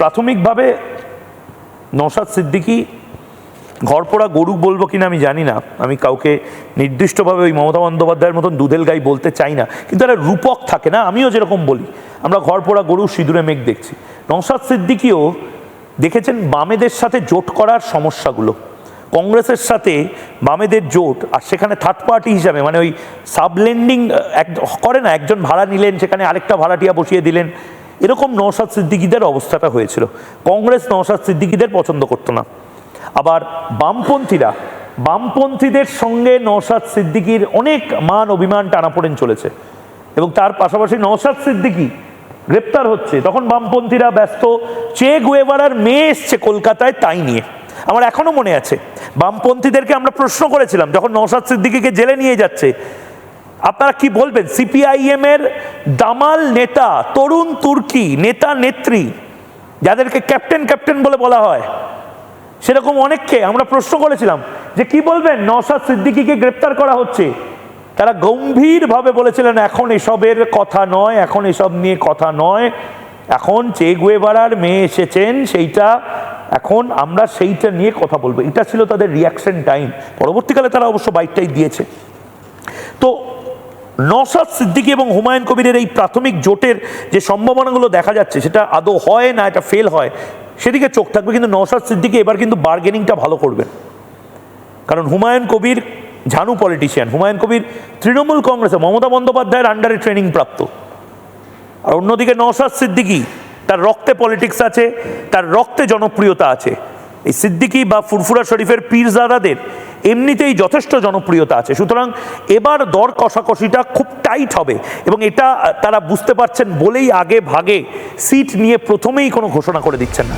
প্রাথমিকভাবে নওশাদ সিদ্দিকী ঘরপোড়া গরু বলবো কিনা আমি জানি না, আমি কাউকে নির্দিষ্টভাবে ওই মমতা বন্দ্যোপাধ্যায়ের মতন দুধেল গাই বলতে চাই না, কিন্তু একটা রূপক থাকে না, আমিও যেরকম বলি আমরা ঘরপোড়া গরু সিঁদুরে মেঘ দেখছি, নওশাদ সিদ্দিকীও দেখেছেন বামেদের সাথে জোট করার সমস্যাগুলো, কংগ্রেসের সাথে বামেদের জোট, আর সেখানে থার্ড পার্টি হিসাবে মানে ওই সাবলেন্ডিং করে না, একজন ভাড়া নিলেন সেখানে আরেকটা ভাড়াটিয়া বসিয়ে দিলেন, এরকম নওশাদ সিদ্দিকীদের অবস্থাটা হয়েছিল। কংগ্রেস নওশাদ সিদ্দিকীদের পছন্দ করতো না। আবার বামপন্থীদের সঙ্গে নওশাদ সিদ্দিকীর অনেক মান অভিমান টানাপোড়েন চলেছে, এবং তার পাশাপাশি নওশাদ সিদ্দিকী গ্রেপ্তার হচ্ছে, তখন বামপন্থীরা ব্যস্ত চে গুয়েভারার মেয়ে এসছে কলকাতায় তাই নিয়ে। আমার এখনো মনে আছে বামপন্থীদেরকে আমরা প্রশ্ন করেছিলাম যখন নওশাদ সিদ্দিকীকে জেলে নিয়ে যাচ্ছে, আপনারা কি বলবেন সিপিআইএম এর দামাল নেতা, তরুণ তুর্কি নেতা নেত্রী যাদেরকে ক্যাপ্টেন বলে বলা হয়, সেরকম অনেককে আমরা প্রশ্ন করেছিলাম যে কি বলবেন নওশাদ সিদ্দিকীকে গ্রেপ্তার করা হচ্ছে, তারা গম্ভীরভাবে বলেছিলেন এখন এসবের কথা নয়, এখন এসব নিয়ে কথা নয়, এখন চে গুয়েভারার মেয়ে এসেছেন সেইটা, এখন আমরা সেইটা নিয়ে কথা বলবো, এটা ছিল তাদের রিয়াকশন টাইম। পরবর্তীকালে তারা অবশ্য বাইকটাই দিয়েছে। তো নওশাদ সিদ্দিকী এবং হুমায়ুন কবিরের এই প্রাথমিক জোটের যে সম্ভাবনাগুলো দেখা যাচ্ছে সেটা আদৌ হয় না এটা ফেল হয় সেদিকে চোখ থাকবে, কিন্তু নওশাদ সিদ্দিকী এবার কিন্তু বার্গেনিংটা ভালো করবেন, কারণ হুমায়ুন কবির ঝানু পলিটিশিয়ান, হুমায়ুন কবির তৃণমূল কংগ্রেসে মমতা বন্দ্যোপাধ্যায়ের আন্ডারে ট্রেনিং প্রাপ্ত, আর অন্যদিকে নওশাদ সিদ্দিকী তার রক্তে পলিটিক্স আছে, তার রক্তে জনপ্রিয়তা আছে। এই সিদ্দিকী বা ফুরফুরা শরীফের পীরজাদাদের এমনিতেই যথেষ্ট জনপ্রিয়তা আছে, সুতরাং এবার দর কষাকষিটা খুব টাইট হবে, এবং এটা তারা বুঝতে পারছেন বলেই আগে ভাগে সিট নিয়ে প্রথমেই কোনো ঘোষণা করে দিচ্ছেন না।